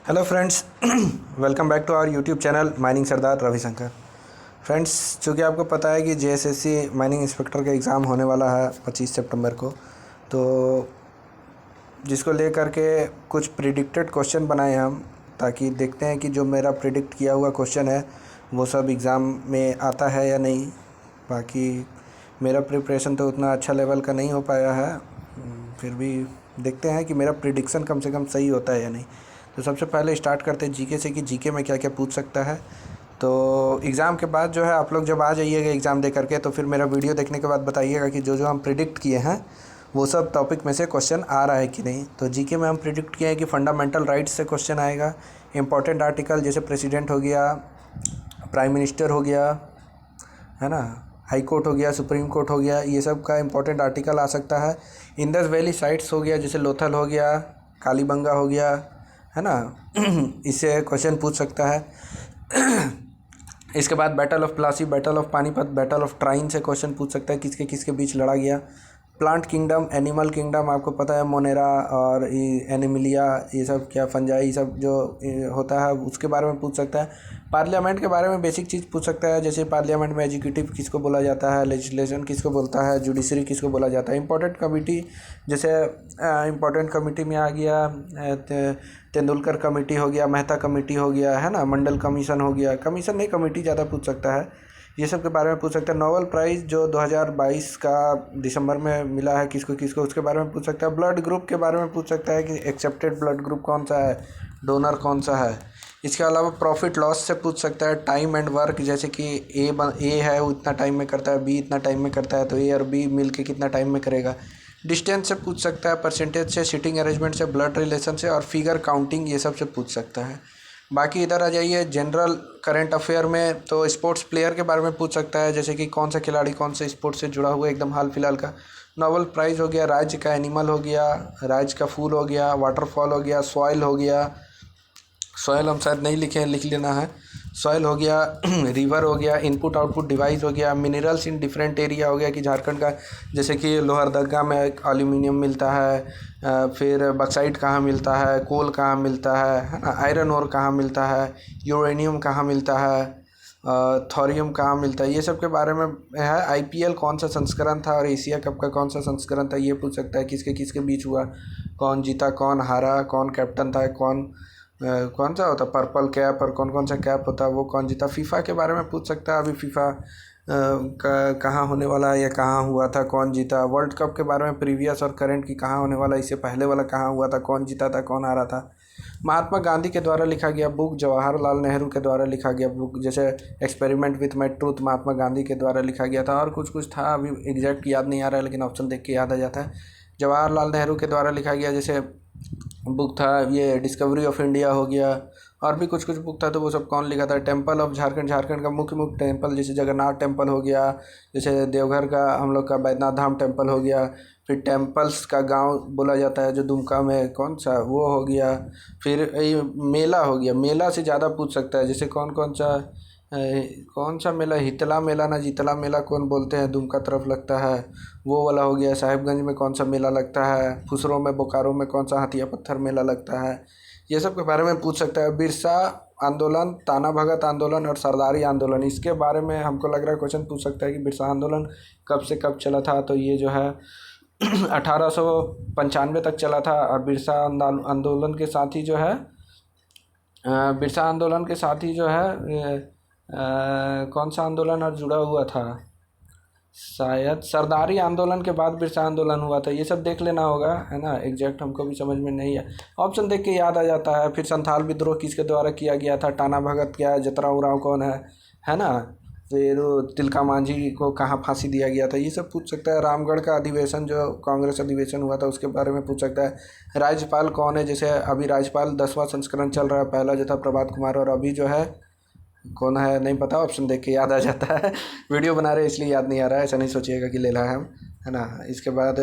Hello friends, welcome back to our YouTube channel mining Sardar Ravishankar. Friends, चूँकि आपको पता है कि जेएसएससी माइनिंग इंस्पेक्टर का एग्ज़ाम होने वाला है 25 सितंबर को, तो जिसको लेकर के कुछ प्रिडिक्टेड क्वेश्चन बनाए हम, ताकि देखते हैं कि जो मेरा प्रिडिक्ट किया हुआ क्वेश्चन है वो सब एग्ज़ाम में आता है या नहीं। बाकी मेरा प्रिपरेशन तो उतना अच्छा लेवल का नहीं हो पाया है, फिर भी देखते हैं कि मेरा प्रिडिक्शन कम से कम सही होता है या नहीं। तो सबसे पहले स्टार्ट करते हैं जीके से कि जीके में क्या क्या पूछ सकता है। तो एग्ज़ाम के बाद जो है आप लोग जब आ जाइएगा एग्ज़ाम दे करके, तो फिर मेरा वीडियो देखने के बाद बताइएगा कि जो जो हम प्रिडिक्ट किए हैं वो सब टॉपिक में से क्वेश्चन आ रहा है कि नहीं। तो जीके में हम प्रिडिक्ट किए हैं कि फंडामेंटल राइट्स से क्वेश्चन आएगा, इंपॉर्टेंट आर्टिकल जैसे प्रेसिडेंट हो गया, प्राइम मिनिस्टर हो गया, है ना, हाई कोर्ट हो गया, सुप्रीम कोर्ट हो गया, ये सब का इंपॉर्टेंट आर्टिकल आ सकता है। इंडस वैली साइट्स हो गया, जैसे लोथल हो गया, कालीबंगा हो गया, है ना, इससे क्वेश्चन पूछ सकता है। इसके बाद battle of Plassey, battle of Panipat, battle of Tarain से क्वेश्चन पूछ सकता है, किसके किसके बीच लड़ा गया। प्लांट किंगडम, एनिमल किंगडम, आपको पता है मोनेरा और एनिमिलिया, ये सब क्या फंजाई, ये सब जो होता है उसके बारे में पूछ सकता है। पार्लियामेंट के बारे में बेसिक चीज़ पूछ सकता है, जैसे पार्लियामेंट में एग्जीक्यूटिव किसको बोला जाता है, लेजिस्लेशन किसको बोलता है, जुडिशरी किसको बोला जाता है। इंपॉर्टेंट कमेटी, जैसे इंपॉर्टेंट कमेटी में आ गया तेंदुलकर कमेटी हो गया, मेहता कमेटी हो गया, है ना, मंडल कमीशन हो गया, कमीशन नहीं कमेटी ज़्यादा पूछ सकता है, ये सब के बारे में पूछ सकता है। नोबेल प्राइज़ जो 2022 का दिसंबर में मिला है किसको किसको, उसके बारे में पूछ सकता है। ब्लड ग्रुप के बारे में पूछ सकता है कि एक्सेप्टेड ब्लड ग्रुप कौन सा है, डोनर कौन सा है। इसके अलावा प्रॉफिट लॉस से पूछ सकता है। टाइम एंड वर्क, जैसे कि ए है वो इतना टाइम में करता है, बी इतना टाइम में करता है, तो ए और बी मिल के कितना टाइम में करेगा। डिस्टेंस से पूछ सकता है, परसेंटेज से, सिटिंग अरेंजमेंट से, ब्लड रिलेशन से और फिगर काउंटिंग, ये सब से पूछ सकता है। बाकी इधर आ जाइए जनरल करंट अफेयर में, तो स्पोर्ट्स प्लेयर के बारे में पूछ सकता है, जैसे कि कौन सा खिलाड़ी कौन से स्पोर्ट्स से जुड़ा हुआ है एकदम हाल फिलहाल का। नोबेल प्राइज़ हो गया, राज्य का एनिमल हो गया, राज्य का फूल हो गया, वाटरफॉल हो गया, सॉइल हो गया, सॉइल हम शायद नहीं लिखे हैं, लिख लेना है। सॉइल हो गया, रिवर हो गया, इनपुट आउटपुट डिवाइस हो गया, मिनरल्स इन डिफरेंट एरिया हो गया कि झारखंड का, जैसे कि लोहरदगा में एल्यूमिनियम मिलता है, फिर बक्साइट कहाँ मिलता है, कोल कहाँ मिलता है ना, आयरन ओर कहाँ मिलता है, यूरेनियम कहाँ मिलता है, थोरियम कहाँ मिलता है, ये सब के बारे में है। आईपीएल कौन सा संस्करण था और एशिया कप का कौन सा संस्करण था, ये पूछ सकता है। किसके किसके बीच हुआ, कौन जीता, कौन हारा, कौन कैप्टन था, कौन सा होता पर्पल कैप और कौन कौन सा कैप होता है, वो कौन जीता। फीफा के बारे में पूछ सकता है, अभी फीफा कहाँ होने वाला है या कहाँ हुआ था, कौन जीता। वर्ल्ड कप के बारे में प्रीवियस और करंट की कहाँ होने वाला, इससे पहले वाला कहाँ हुआ था, कौन जीता था, कौन हारा था। महात्मा गांधी के द्वारा लिखा गया बुक, जवाहरलाल नेहरू के द्वारा लिखा गया बुक, जैसे experiment with my truth Mahatma Gandhi के द्वारा लिखा गया था, और कुछ कुछ था अभी एग्जैक्ट याद नहीं आ रहा है, लेकिन ऑप्शन देख के याद आ जाता है। जवाहरलाल नेहरू के द्वारा लिखा गया जैसे बुक था ये डिस्कवरी ऑफ इंडिया हो गया, और भी कुछ कुछ बुक था, तो वो सब कौन लिखा था। टेम्पल ऑफ झारखंड, झारखंड का मुख्य मुख्य टेम्पल, जैसे जगन्नाथ टेम्पल हो गया, जैसे देवघर का हम लोग का बैद्यनाथ धाम टेम्पल हो गया। फिर टेम्पल्स का गांव बोला जाता है जो दुमका में, कौन सा वो हो गया। फिर ये मेला हो गया, मेला से ज़्यादा पूछ सकता है, जैसे कौन सा मेला, हितला मेला ना जितला मेला कौन बोलते हैं, दुमका तरफ लगता है, वो वाला हो गया। साहिबगंज में कौन सा मेला लगता है, फुसरो में, बोकारो में कौन सा हथिया पत्थर मेला लगता है, ये सब के बारे में पूछ सकता है। बिरसा आंदोलन, ताना भगत आंदोलन और सरदारी आंदोलन, इसके बारे में हमको लग रहा है क्वेश्चन पूछ सकता है कि बिरसा आंदोलन कब से कब चला था, तो ये जो है 1895 तक चला था। और बिरसा आंदोलन के साथ ही जो है बिरसा आंदोलन के साथ ही जो है कौन सा आंदोलन और जुड़ा हुआ था, शायद सरदारी आंदोलन के बाद बिरसा आंदोलन हुआ था, ये सब देख लेना होगा, है ना, एग्जैक्ट हमको भी समझ में नहीं है, ऑप्शन देख के याद आ जाता है। फिर संथाल विद्रोह किसके द्वारा किया गया था, टाना भगत क्या है, जतरा उरांव कौन है ना। फिर तिलका मांझी को कहाँ फांसी दिया गया था, ये सब पूछ सकता है। रामगढ़ का अधिवेशन जो कांग्रेस अधिवेशन हुआ था उसके बारे में पूछ सकता है। राज्यपाल कौन है, जैसे अभी राज्यपाल 10वां संस्करण चल रहा है, पहला जो था प्रभात कुमार, और अभी जो है कौन है नहीं पता, ऑप्शन देख के याद आ जाता है। वीडियो बना रहे इसलिए याद नहीं आ रहा है, ऐसा नहीं सोचिएगा कि ले रहा है हम, है ना। इसके बाद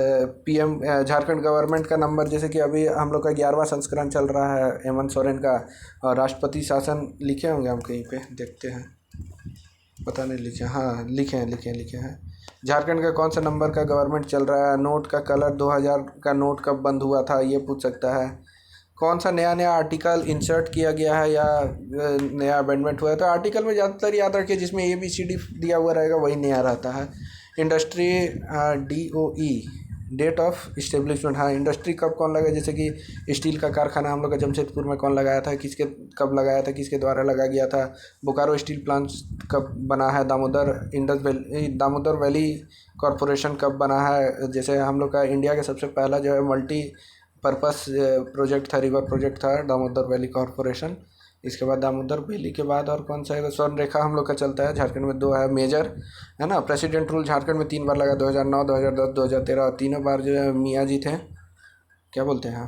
पीएम झारखंड गवर्नमेंट का नंबर, जैसे कि अभी हम लोग का 11वां संस्करण चल रहा है हेमंत सोरेन का, और राष्ट्रपति शासन लिखे होंगे हम कहीं पे, देखते हैं, पता नहीं लिखे, हाँ लिखे हैं। झारखंड का कौन सा नंबर का गवर्नमेंट चल रहा है। नोट का कलर 2000 का नोट कब बंद हुआ था, ये पूछ सकता है। कौन सा नया नया आर्टिकल इंसर्ट किया गया है या नया अमेंडमेंट हुआ है। तो आर्टिकल में ज़्यादातर याद रखिए जिसमें ABCD दिया हुआ रहेगा वही नया रहता है। Industry DOE date of establishment, हाँ इंडस्ट्री कब कौन लगा, जैसे कि स्टील का कारखाना हम लोग का जमशेदपुर में कौन लगाया था, किसके कब लगाया था, किसके द्वारा लगा गया था। बोकारो स्टील प्लांट कब बना है। दामोदर वैली कॉरपोरेशन कब बना है। जैसे हम लोग का इंडिया का सबसे पहला जो है मल्टी पर्पस प्रोजेक्ट था, रिवर प्रोजेक्ट था दामोदर वैली कॉरपोरेशन। इसके बाद दामोदर वैली के बाद और कौन सा है, स्वर्ण रेखा हम लोग का चलता है झारखंड में, 2 है मेजर, है ना। प्रेसिडेंट रूल झारखंड में 3 बार लगा, 2009, 2010, 2013, और तीनों बार जो है मियाँ जी थे, क्या बोलते हैं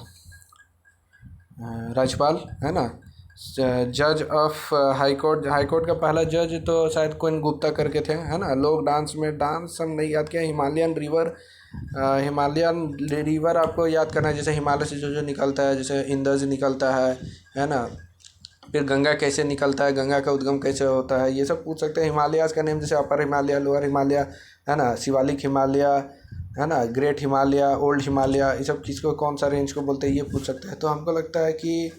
राज्यपाल, है ना। जज ऑफ हाई कोर्ट का पहला जज तो शायद कोइन गुप्ता करके थे, है ना। लोग डांस हम नहीं याद किया। हिमालयन रिवर आपको याद करना है, जैसे हिमालय से जो निकलता है, जैसे इंदज निकलता है ना। फिर गंगा कैसे निकलता है, गंगा का उद्गम कैसे होता है, ये सब पूछ सकते हैं। हिमालयाज़ का नेम जैसे अपर हिमालय, लोअर हिमालय, है ना। शिवालिक हिमालय, है ना। ग्रेट हिमालय, ओल्ड हिमालय, ये सब किसको कौन सा रेंज को बोलते हैं ये पूछ सकते हैं। तो हमको लगता है कि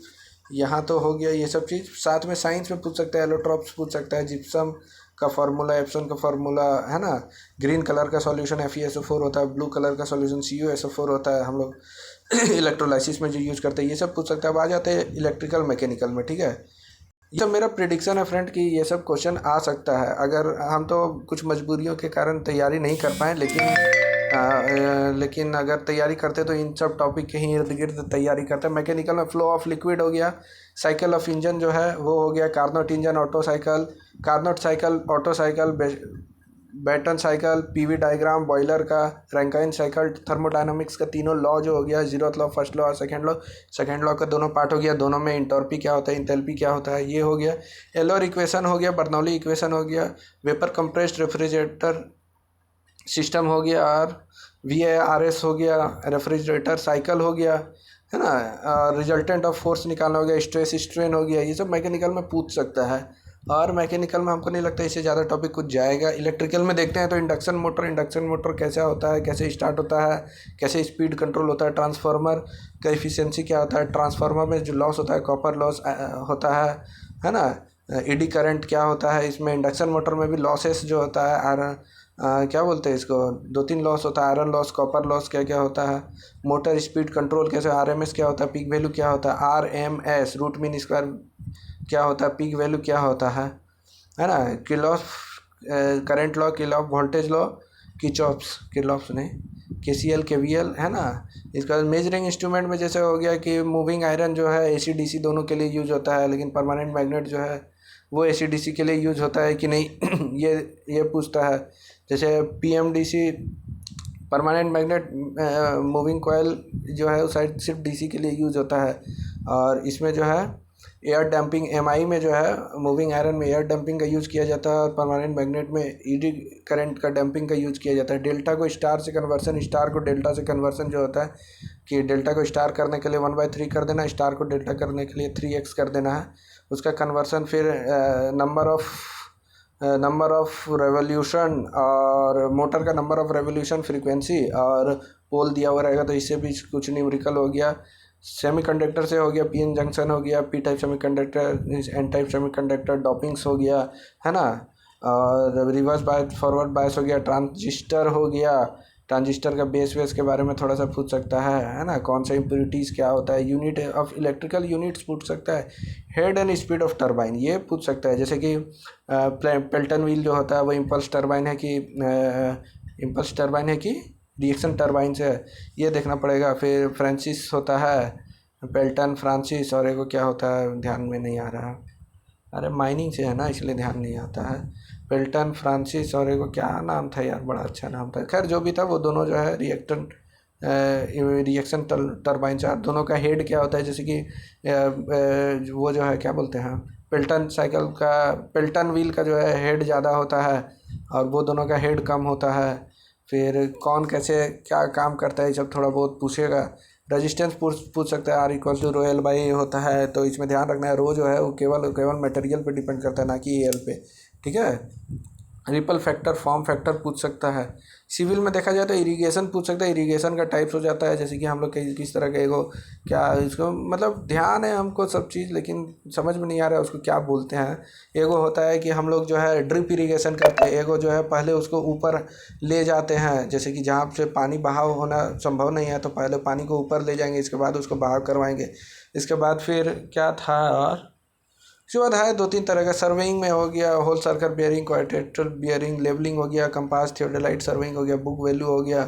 यहाँ तो हो गया ये सब चीज़। साथ में साइंस में पूछ सकता है, एलोट्रॉप्स पूछ सकता है, जिप्सम का फार्मूला, एप्सन का फार्मूला, है ना। ग्रीन कलर का सॉल्यूशन FeSO4 होता है, ब्लू कलर का सॉल्यूशन CuSO4 होता है, हम लोग इलेक्ट्रोलाइसिस में जो यूज़ करते हैं, ये सब पूछ सकते हैं। अब आ जाते हैं इलेक्ट्रिकल मैकेनिकल में, ठीक है। ये सब मेरा प्रिडिक्शन है फ्रेंड कि ये सब क्वेश्चन आ सकता है। अगर हम तो कुछ मजबूरियों के कारण तैयारी नहीं कर पाए, लेकिन अगर तैयारी करते तो इन सब टॉपिक के ही इर्द गिर्द तैयारी करते। मैकेनिकल में फ्लो ऑफ लिक्विड हो गया, साइकिल ऑफ इंजन जो है वो हो गया, Carnot engine auto cycle, Carnot cycle auto cycle, batten cycle, PV diagram, boiler का, रैंकाइन साइकिल, थर्मोडायनामिक्स का तीनों लॉ जो हो गया, 0th लॉ, फर्स्ट लॉ और सेकेंड लॉ का दोनों पार्ट हो गया। दोनों में इंटॉर्पी क्या होता है, इंथैल्पी क्या होता है, ये हो गया। एलोर इक्वेशन हो गया, बर्नौली इक्वेशन हो गया, वेपर कंप्रेस्ड रेफ्रिजरेटर सिस्टम हो गया, और VARS हो गया, रेफ्रिजरेटर साइकिल हो गया, है ना। रिजल्टेंट ऑफ फोर्स निकालना हो गया, स्ट्रेस स्ट्रेन हो गया। ये सब मैकेनिकल में पूछ सकता है, और मैकेनिकल में हमको नहीं लगता इससे ज़्यादा टॉपिक कुछ जाएगा। इलेक्ट्रिकल में देखते हैं तो इंडक्शन मोटर कैसा होता है, कैसे स्टार्ट होता है, कैसे स्पीड कंट्रोल होता है, ट्रांसफार्मर का एफिशिएंसी क्या होता है, ट्रांसफार्मर में जो लॉस होता है कॉपर लॉस होता है ना। ED करंट क्या होता है इसमें। इंडक्शन मोटर में भी लॉसेस जो होता है क्या बोलते हैं इसको, 2-3 लॉस होता है, आयरन लॉस, कॉपर लॉस, क्या क्या होता है। मोटर स्पीड कंट्रोल कैसे, RMS क्या होता है, पीक वैल्यू क्या होता है, RMS रूट मीन स्क्वायर क्या होता है, पीक वैल्यू क्या होता है ना। Kirchhoff current law, Kirchhoff voltage law, Kirchhoff नहीं, KCL KVL, है ना। इसका मेजरिंग इंस्ट्रूमेंट में जैसे हो गया कि मूविंग आयरन जो है AC DC दोनों के लिए यूज होता है, लेकिन परमानेंट मैग्नेट जो है वो AC DC के लिए यूज होता है कि नहीं ये पूछता है। जैसे PMDC permanent magnet moving coil जो है उस साइड सिर्फ DC के लिए यूज होता है। और इसमें जो है एयर डैम्पिंग, MI में जो है मूविंग आयरन में एयर डैम्पिंग का यूज़ किया जाता है, और परमानेंट मैग्नेट में ED करंट का डैम्पिंग का यूज़ किया जाता है। डेल्टा को स्टार से कन्वर्सन, स्टार को डेल्टा से कन्वर्सन जो होता है कि डेल्टा को स्टार करने के लिए 1/3 कर देना, स्टार को डेल्टा करने के लिए 3x कर देना है, उसका कन्वर्सन। फिर नंबर ऑफ रेवोल्यूशन, और मोटर का नंबर ऑफ रेवोल्यूशन, फ्रीक्वेंसी, और पोल दिया हुआ रहेगा तो इससे भी कुछ न्यूमेरिकल हो गया। सेमीकंडक्टर से हो गया, PN जंक्शन हो गया, P type semiconductor, N type semiconductor, dopings हो गया, है ना। और रिवर्स बायस, फॉरवर्ड बायस हो गया, ट्रांजिस्टर हो गया, ट्रांजिस्टर का बेस के बारे में थोड़ा सा पूछ सकता है ना। कौन सा इम्प्योरिटीज़ क्या होता है, यूनिट ऑफ इलेक्ट्रिकल यूनिट्स पूछ सकता है। Head and speed of turbine ये पूछ सकता है, जैसे कि पेल्टन व्हील जो होता है वो इम्पल्स टरबाइन है कि रिएक्शन टरबाइन से, ये देखना पड़ेगा। फिर फ्रांसिस होता है, पेल्टन, फ्रांसिस, और एक क्या होता है ध्यान में नहीं आ रहा, अरे माइनिंग से है ना इसलिए ध्यान नहीं आता है। पेल्टन, फ्रांसिस, और एक क्या नाम था यार, बड़ा अच्छा नाम था। खैर जो भी था वो दोनों जो है रिएक्शन टरबाइन से, दोनों का हेड क्या होता है, जैसे कि वो जो है क्या बोलते हैं, पेल्टन व्हील का जो है हेड ज़्यादा होता है, और वो दोनों का हेड कम होता है। फिर कौन कैसे क्या काम करता है ये सब थोड़ा बहुत पूछेगा। रेजिस्टेंस पूछ सकता है, R=ρL/A होता है, तो इसमें ध्यान रखना है रो जो है वो केवल मटेरियल पे डिपेंड करता है, ना कि AL पे, ठीक है। रिपल फैक्टर, फॉर्म फैक्टर पूछ सकता है। सिविल में देखा जाए तो इरिगेशन पूछ सकता है, इरिगेशन का टाइप्स हो जाता है, जैसे कि हम लोग किस तरह का एगो क्या इसको मतलब ध्यान है हमको सब चीज़, लेकिन समझ में नहीं आ रहा है उसको क्या बोलते हैं। एगो होता है कि हम लोग जो है ड्रिप इरिगेशन करते हैं, एगो जो है पहले उसको ऊपर ले जाते हैं, जैसे कि जहाँ से पानी बहाव होना संभव नहीं है तो पहले पानी को ऊपर ले जाएंगे, इसके बाद उसको बहाव करवाएंगे। इसके बाद फिर क्या था और उसके बाद है दो तीन तरह का, सर्वेइंग में हो गया whole circle bearing, quadrantal bearing, levelling हो गया, कंपास थियोडोलाइट सर्वेइंग हो गया, बुक वैल्यू हो गया,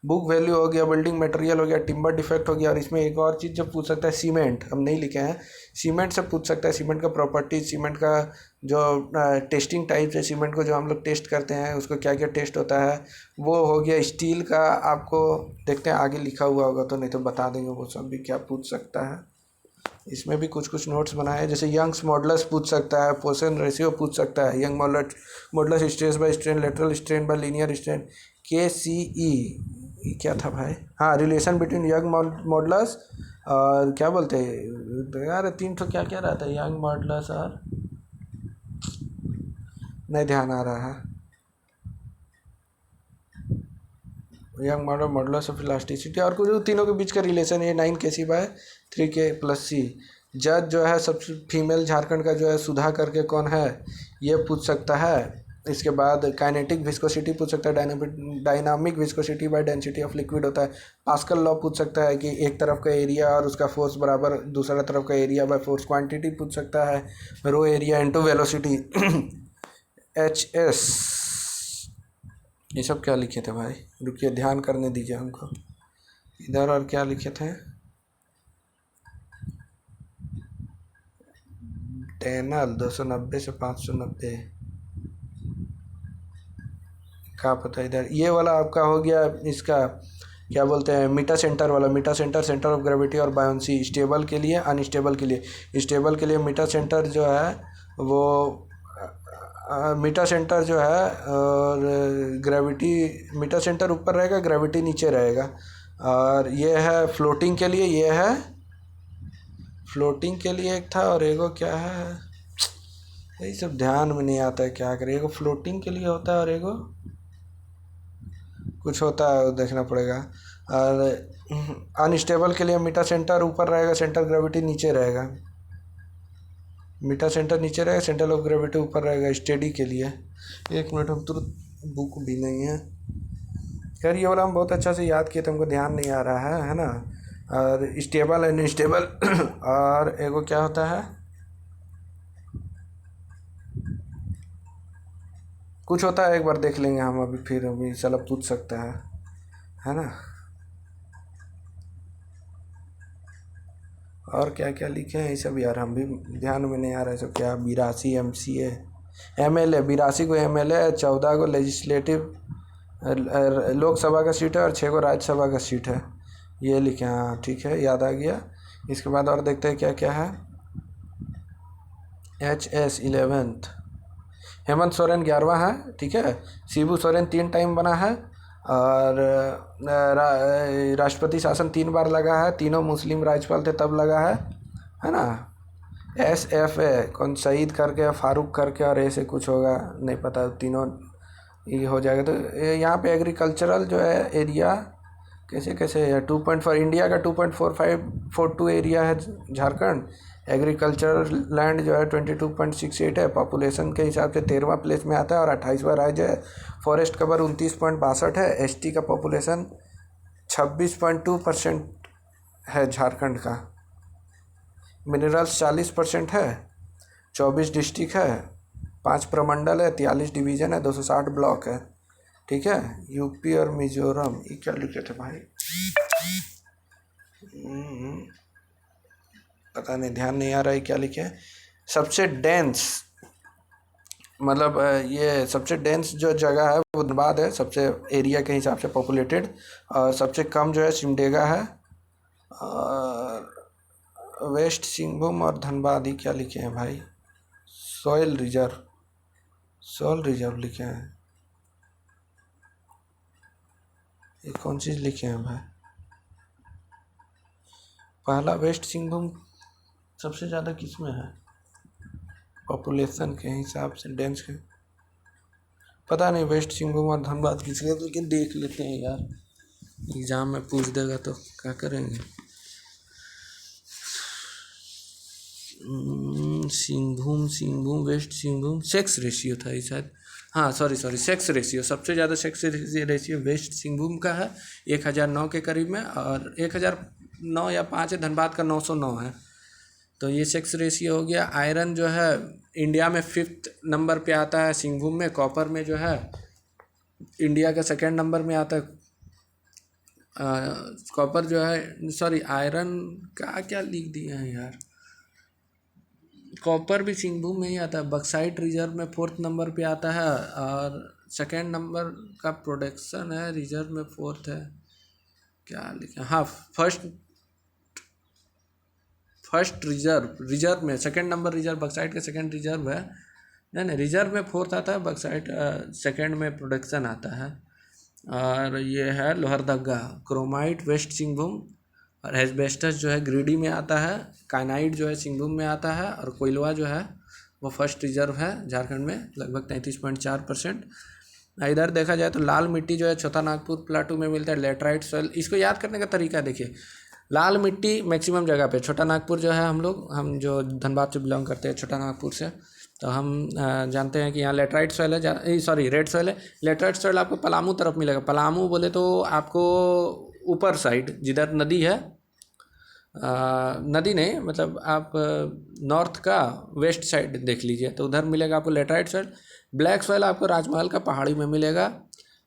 बुक वैल्यू हो गया, बिल्डिंग मटेरियल हो गया, टिम्बर डिफेक्ट हो गया। और इसमें एक और चीज़ जो पूछ सकता है सीमेंट, हम नहीं लिखे हैं, सीमेंट से पूछ सकता है, सीमेंट का प्रॉपर्टीज, सीमेंट का जो टेस्टिंग टाइप्स है सीमेंट को जो हम लोग टेस्ट करते हैं उसको क्या क्या टेस्ट होता है वो हो गया। स्टील का आपको देखते हैं आगे लिखा हुआ होगा तो, नहीं तो बता देंगे वो सब भी क्या पूछ सकता है। इसमें भी कुछ कुछ नोट्स बनाए हैं, जैसे यंग्स मॉडुलस पूछ सकता है, पोर्शन रेशियो पूछ सकता है, young modulus modulus stress by strain, lateral strain bye linear strain, के सी ई क्या था भाई, हाँ रिलेशन बिटवीन यंग मॉडुलस और क्या बोलते हैं यार, तीन तो क्या क्या रहता है यंग मॉडुलस और नहीं ध्यान आ रहा है, young model modulus of elasticity और कुछ तीनों के बीच का रिलेशन है 9 K/3 K+C। जज जो है सबसे फीमेल झारखंड का जो है सुधा करके कौन है ये पूछ सकता है। इसके बाद काइनेटिक विस्कोसिटी पूछ सकता है, dynamic viscosity by density of liquid होता है। पास्कल लॉ पूछ सकता है कि एक तरफ का एरिया और उसका फोर्स बराबर दूसरा तरफ का एरिया बाय फोर्स। क्वांटिटी पूछ सकता है रो एरिया इनटू वेलोसिटी HS। ये सब क्या लिखे थे भाई, रुकिए ध्यान करने दीजिए हमको, इधर और क्या लिखे थे, टैनल 290 से 590 का पता। इधर ये वाला आपका हो गया, इसका क्या बोलते हैं मीटा सेंटर वाला, मीटा सेंटर, सेंटर ऑफ ग्रेविटी और बायोन्सी, स्टेबल के लिए अनस्टेबल के लिए। स्टेबल के लिए मीटा सेंटर जो है वो मीटा सेंटर जो है और ग्रेविटी, मीटा सेंटर ऊपर रहेगा ग्रेविटी नीचे रहेगा। और ये है फ्लोटिंग के लिए, ये है फ्लोटिंग के लिए एक था और एगो क्या है यही सब ध्यान में नहीं आता है क्या करें, एगो फ्लोटिंग के लिए होता है और एगो कुछ होता है देखना पड़ेगा। और अनस्टेबल के लिए मीटा सेंटर ऊपर रहेगा, सेंटर ग्रेविटी नीचे रहेगा, मीटा सेंटर नीचे रहेगा, सेंटर ऑफ ग्रेविटी ऊपर रहेगा। स्टेडी के लिए एक मिनट, हम तुरंत बुक भी नहीं है यार, ये वाला हम बहुत अच्छा से याद किए थे, हमको ध्यान नहीं आ रहा है ना। और स्टेबल अनस्टेबल और एगो क्या होता है कुछ होता है, एक बार देख लेंगे हम, अभी फिर अभी साला पूछ सकता है ना। और क्या क्या लिखे हैं ये सब यार, हम भी ध्यान में नहीं आ रहा है सब क्या। 82 MCA MLA, 82 को MLA, 14 को लेजिस्लेटिव लोकसभा का सीट है और 6 को राज्यसभा का सीट है, ये लिखे। हाँ ठीक है, याद आ गया। इसके बाद और देखते हैं क्या क्या है। HS 11th, हेमंत सोरेन 11वां है, ठीक है। शिबू सोरेन 3 टाइम बना है और राष्ट्रपति शासन 3 बार लगा है, तीनों मुस्लिम राज्यपाल थे तब लगा है ना। SFA कौन शहीद करके फारूक करके और ऐसे कुछ होगा नहीं पता, तीनों ये हो जाएगा। तो यहाँ पे एग्रीकल्चरल जो है एरिया कैसे कैसे है 2.4, इंडिया का 2.4542 एरिया है झारखंड। एग्रीकल्चर लैंड जो है 22.68 है, पॉपुलेशन के हिसाब से 13वां प्लेस में आता है और 28वां राज्य है। फॉरेस्ट कवर 29.62 है। ST का पॉपुलेशन 26.2% है झारखंड का। मिनरल्स 40% है, 24 डिस्ट्रिक्ट है, 5 प्रमंडल है, 43 डिवीज़न है, 260 ब्लॉक है, ठीक है। यूपी और मिजोरम, ये क्या लिखे थे भाई, पता नहीं, ध्यान नहीं आ रहा है क्या लिखे। सबसे डेंस मतलब ये सबसे डेंस जो जगह है वो धनबाद है, सबसे एरिया के हिसाब से पॉपुलेटेड। और सबसे कम जो है सिमडेगा है। और वेस्ट सिंहभूम और धनबाद, ही क्या लिखे हैं भाई। सॉइल रिजर्व लिखे हैं, ये कौन चीज़ लिखे हैं भाई। पहला वेस्ट सिंहभूम सबसे ज़्यादा किस में है पॉपुलेशन के हिसाब से, डेंस के पता नहीं वेस्ट सिंहभूम और धनबाद किसके, लेकिन देख लेते हैं यार, एग्ज़ाम में पूछ देगा तो क्या करेंगे। Singhbhum West Singhbhum sex ratio था ये शायद, हाँ सॉरी सेक्स रेशियो, सबसे ज़्यादा सेक्स रेशियो वेस्ट सिंहभूम का है 1009 के करीब में, और 1009 या 5 है, धनबाद का 909 है। तो ये सेक्स रेशियो हो गया। आयरन जो है इंडिया में 5th नंबर पे आता है सिंहभूम में। कॉपर में जो है इंडिया का 2nd नंबर में आता है। कॉपर जो है, सॉरी आयरन का क्या लिख दिया है यार, कॉपर भी सिंहभूम में ही आता है। बक्साइट रिजर्व में 4th नंबर पे आता है, और 2nd नंबर का प्रोडक्शन है, रिजर्व में 4th है, क्या लिखा, हाँ फर्स्ट रिजर्व में 2nd नंबर रिजर्व, बक्साइट का 2nd रिजर्व है, नहीं रिजर्व में 4th आता है, बक्साइट 2nd में प्रोडक्शन आता है। और ये है लोहरदगा, क्रोमाइट वेस्ट सिंहभूम, और एस्बेस्टस जो है गिरिडीह में आता है, काइनाइट जो है सिंहभूम में आता है, और कोयलवा जो है वो फर्स्ट रिजर्व है झारखंड में, लगभग 33.4%। इधर देखा जाए तो लाल मिट्टी जो है छोटा नागपुर प्लाटू में मिलता है, लेटराइट सॉइल। इसको याद करने का तरीका देखिए, लाल मिट्टी मैक्सिमम जगह पे, छोटा नागपुर जो है हम जो धनबाद से बिलोंग करते हैं, छोटा नागपुर से, तो हम जानते हैं कि यहाँ लेटराइट सॉइल है, सॉरी रेड सॉइल है। लेटराइट सॉइल आपको पलामू तरफ मिलेगा। पलामू बोले तो आपको ऊपर साइड जिधर नदी है, नदी नहीं मतलब आप नॉर्थ का वेस्ट साइड देख लीजिए, तो उधर मिलेगा आपको लेटराइट सॉइल। ब्लैक सॉइल आपको राजमहल का पहाड़ी में मिलेगा।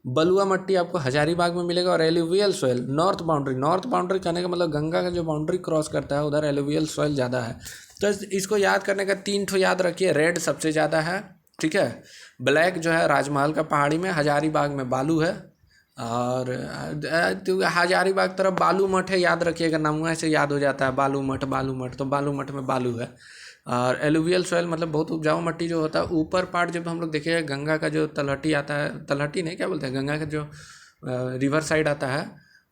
बलुआ मट्टी आपको हजारीबाग में मिलेगा। और एलुवियल सॉइल नॉर्थ बाउंड्री कहने का मतलब गंगा का जो बाउंड्री क्रॉस करता है उधर एलुवियल सॉइल ज़्यादा है। तो इसको याद करने का 3 ठो याद रखिए। रेड सबसे ज़्यादा है, ठीक है। ब्लैक जो है राजमहल का पहाड़ी में, हजारीबाग में बालू है, और हजारीबाग तरफ बालू मठ है, याद रखिएगा, नामुआ से याद हो जाता है बालू मठ, तो बालू मठ में बालू है। और एलुवियल सॉइल मतलब बहुत उपजाऊ मिट्टी जो होता है। ऊपर पार्ट जब हम लोग देखेंगे गंगा का जो तलहटी आता है, तलहटी नहीं क्या बोलते हैं, गंगा का जो रिवर साइड आता है,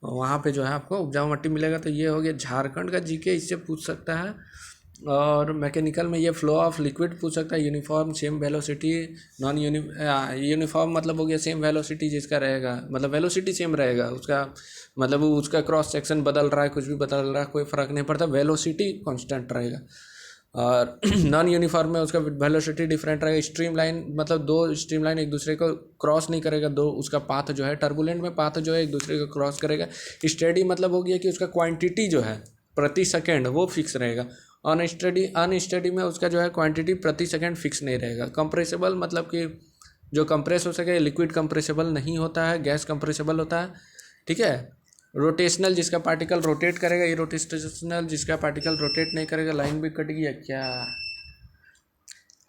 वहाँ पे जो है आपको उपजाऊ मिट्टी मिलेगा। तो ये हो गया झारखंड का जीके, इससे पूछ सकता है। और मैकेनिकल में ये फ्लो ऑफ लिक्विड पूछ सकता है। Uniform same velocity, non uniform मतलब हो गया सेम वेलोसिटी जिसका रहेगा, मतलब वेलोसिटी सेम रहेगा उसका, मतलब उसका क्रॉस सेक्शन बदल रहा है, कुछ भी बदल रहा है, कोई फ़र्क नहीं पड़ता, वेलोसिटी कांस्टेंट रहेगा। और नॉन यूनिफॉर्म में उसका वेलोसिटी डिफरेंट रहेगा। स्ट्रीमलाइन मतलब 2 स्ट्रीमलाइन एक दूसरे को क्रॉस नहीं करेगा, उसका पाथ जो है, टर्बुलेंट में पाथ जो है एक दूसरे को क्रॉस करेगा। स्टेडी मतलब हो गया कि उसका क्वांटिटी जो है प्रति सेकेंड वो फिक्स रहेगा। अनस्टेडी में उसका जो है क्वांटिटी प्रति सेकेंड फिक्स नहीं रहेगा। कंप्रेसिबल मतलब कि जो कंप्रेस हो सके, लिक्विड कंप्रेसिबल नहीं होता है, गैस कंप्रेसिबल होता है, ठीक है। रोटेशनल जिसका पार्टिकल रोटेट करेगा, ये रोटेशनल जिसका पार्टिकल रोटेट नहीं करेगा। लाइन भी कट गया क्या।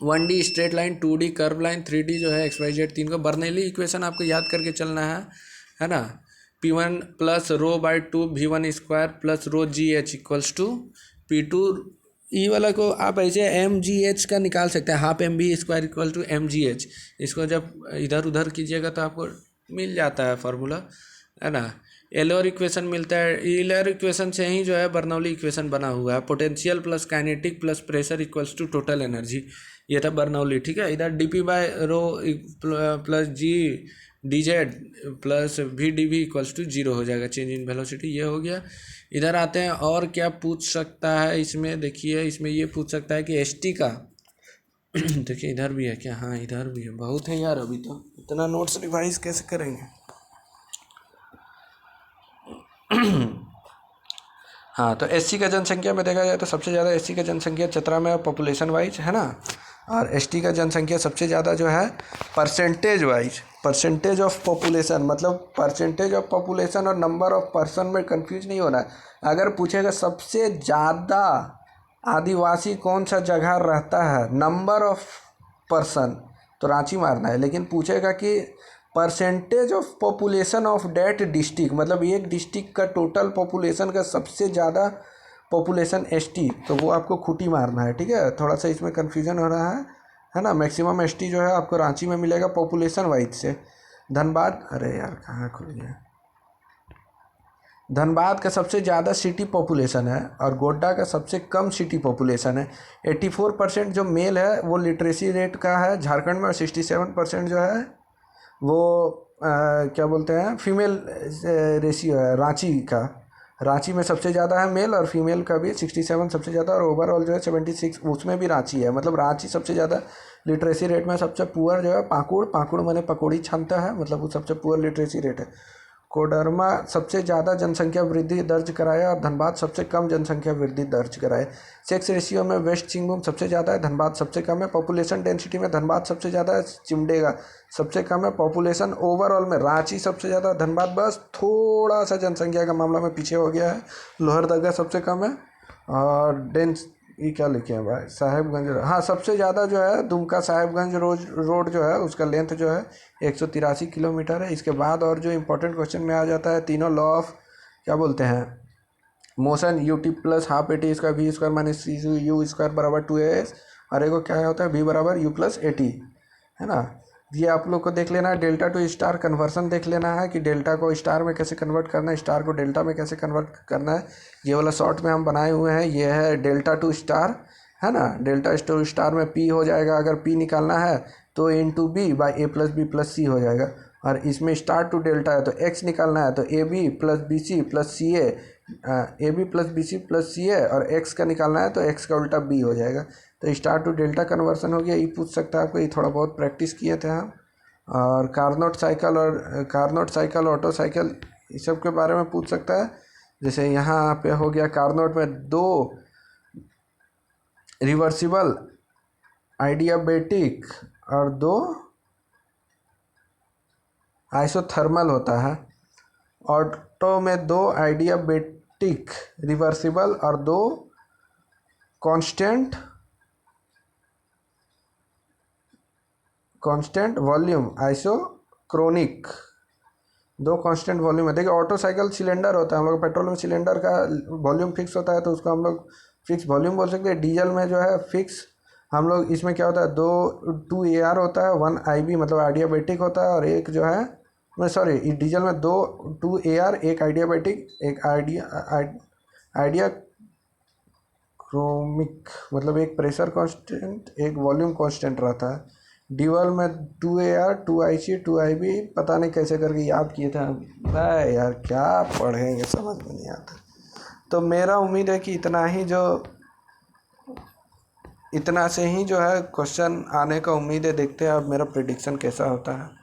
1D straight line, 2D curve line, 3D जो है XYZ 3 को बर्नौली इक्वेशन आपको याद करके चलना है ना। P1 plus rho by 2 V1 square plus rho GH equals to P2। E वाला को आप ऐसे MGH का निकाल सकते हैं, half MB square equal to MGH। इसको जब इधर उधर कीजिएगा तो आपको मिल जाता है फार्मूला, है ना। एलर इक्वेशन मिलता है, एलर इक्वेशन से ही जो है बर्नौली इक्वेशन बना हुआ है। Potential plus kinetic plus pressure equals to total energy, ये था बर्नौली, ठीक है। इधर DP by rho plus G DZ plus VdV equals to 0 हो जाएगा, चेंज इन वेलोसिटी, ये हो गया। इधर आते हैं और क्या पूछ सकता है इसमें, देखिए इसमें ये पूछ सकता है कि ST का देखिए इधर भी है क्या, हाँ इधर भी है, बहुत है यार, अभी तो इतना नोट्स रिवाइज कैसे करेंगे। हाँ, तो SC का जनसंख्या में देखा जाए तो सबसे ज़्यादा SC का जनसंख्या चतरा में पॉपुलेशन वाइज, है ना। और ST का जनसंख्या सबसे ज़्यादा जो है percentage wise, percentage of population, मतलब परसेंटेज ऑफ पॉपुलेशन और नंबर ऑफ पर्सन में कंफ्यूज नहीं होना है। अगर पूछेगा सबसे ज़्यादा आदिवासी कौन सा जगह रहता है, नंबर ऑफ पर्सन, तो रांची मारना है। लेकिन पूछेगा कि percentage of population of that district, मतलब एक डिस्ट्रिक्ट का टोटल पॉपुलेशन का सबसे ज़्यादा पॉपुलेशन ST, तो वो आपको खूटी मारना है, ठीक है। थोड़ा सा इसमें कन्फ्यूजन हो रहा है ना। मैक्सिमम ST जो है आपको रांची में मिलेगा पॉपुलेशन वाइज से। धनबाद, अरे यार कहाँ खुल गया। धनबाद का सबसे ज़्यादा सिटी पॉपुलेशन है और गोड्डा का सबसे कम सिटी पॉपुलेशन है। 84% जो मेल है वो लिटरेसी रेट का है झारखंड में, और 67% जो है वो क्या बोलते हैं फीमेल रेशियो है रांची का। रांची में सबसे ज़्यादा है मेल और फीमेल का भी 67 सबसे ज़्यादा, और ओवरऑल जो है 76 उसमें भी रांची है। मतलब रांची सबसे ज़्यादा लिटरेसी रेट में। सबसे पुअर जो है पाकुड़, पाकुड़ माने पकौड़ी छानता है, मतलब वो सबसे पुअर लिटरेसी रेट है। कोडरमा सबसे ज़्यादा जनसंख्या वृद्धि दर्ज कराया और धनबाद सबसे कम जनसंख्या वृद्धि दर्ज कराए। सेक्स रेशियो में वेस्ट सिंहभूम सबसे ज़्यादा है, धनबाद सबसे कम है। पॉपुलेशन डेंसिटी में धनबाद सबसे ज़्यादा है, चिमडेगा सबसे कम है। पॉपुलेशन ओवरऑल में रांची सबसे ज़्यादा, धनबाद बस थोड़ा सा जनसंख्या का मामला में पीछे हो गया है। लोहरदगा सबसे कम है। और डेंस ये क्या लिखे हैं भाई, साहेबगंज, हाँ सबसे ज़्यादा जो है दुमका साहेबगंज रोड जो है उसका लेंथ जो है 183 किलोमीटर है। इसके बाद और जो इम्पोर्टेंट क्वेश्चन में आ जाता है तीनों लॉ ऑफ क्या बोलते हैं motion, u t plus half a t square v square minus c u square बराबर 2as, और एक को क्या होता है v बराबर u प्लस ए टी, है ना। ये आप लोग को देख लेना है। डेल्टा टू स्टार कन्वर्सन देख लेना है कि डेल्टा को स्टार में कैसे कन्वर्ट करना है, स्टार को डेल्टा में कैसे कन्वर्ट करना है। ये वाला शॉर्ट में हम बनाए हुए हैं, ये है डेल्टा टू स्टार, है ना। डेल्टा टू स्टार में p हो जाएगा, अगर p निकालना है तो into B by A plus B plus C हो जाएगा। और इसमें स्टार टू डेल्टा है तो x निकालना है तो A B plus B C plus C A B plus B C plus C A, और x का निकालना है तो x का उल्टा b हो जाएगा। तो स्टार टू डेल्टा कन्वर्सन हो गया। ये पूछ सकता है आपको, ये थोड़ा बहुत प्रैक्टिस किए थे हम। और कार्नोट साइकिल ऑटो साइकिल इस सब के बारे में पूछ सकता है। जैसे यहाँ पे हो गया कार्नोट में 2 रिवर्सिबल आइडियाबैटिक और 2 आइसोथर्मल होता है। ऑटो में 2 आइडियाबैटिक रिवर्सिबल और 2 कांस्टेंट वॉल्यूम आइसोक्रोनिक। 2 कांस्टेंट वॉल्यूम है। देखिए ऑटो साइकिल सिलेंडर होता है, हम लोग पेट्रोल में सिलेंडर का वॉल्यूम फिक्स होता है तो उसको हम लोग फिक्स वॉल्यूम बोल सकते हैं। डीजल में जो है फिक्स, हम लोग इसमें क्या होता है 2 AR होता है, 1 IB मतलब आइडियाबैटिक होता है, और एक जो है मैं सॉरी डीजल में 2 AR, एक आइडियाबैटिक, एक आइडिया क्रोमिक, मतलब एक प्रेशर कांस्टेंट एक वॉल्यूम कांस्टेंट रहता है। डीवल में 2 AR 2 IC 2 IB, पता नहीं कैसे करके याद किए थे भाई यार, क्या पढ़ेंगे समझ में नहीं आता। तो मेरा उम्मीद है कि इतना से ही जो है क्वेश्चन आने का उम्मीद है। देखते हैं अब मेरा प्रेडिक्शन कैसा होता है।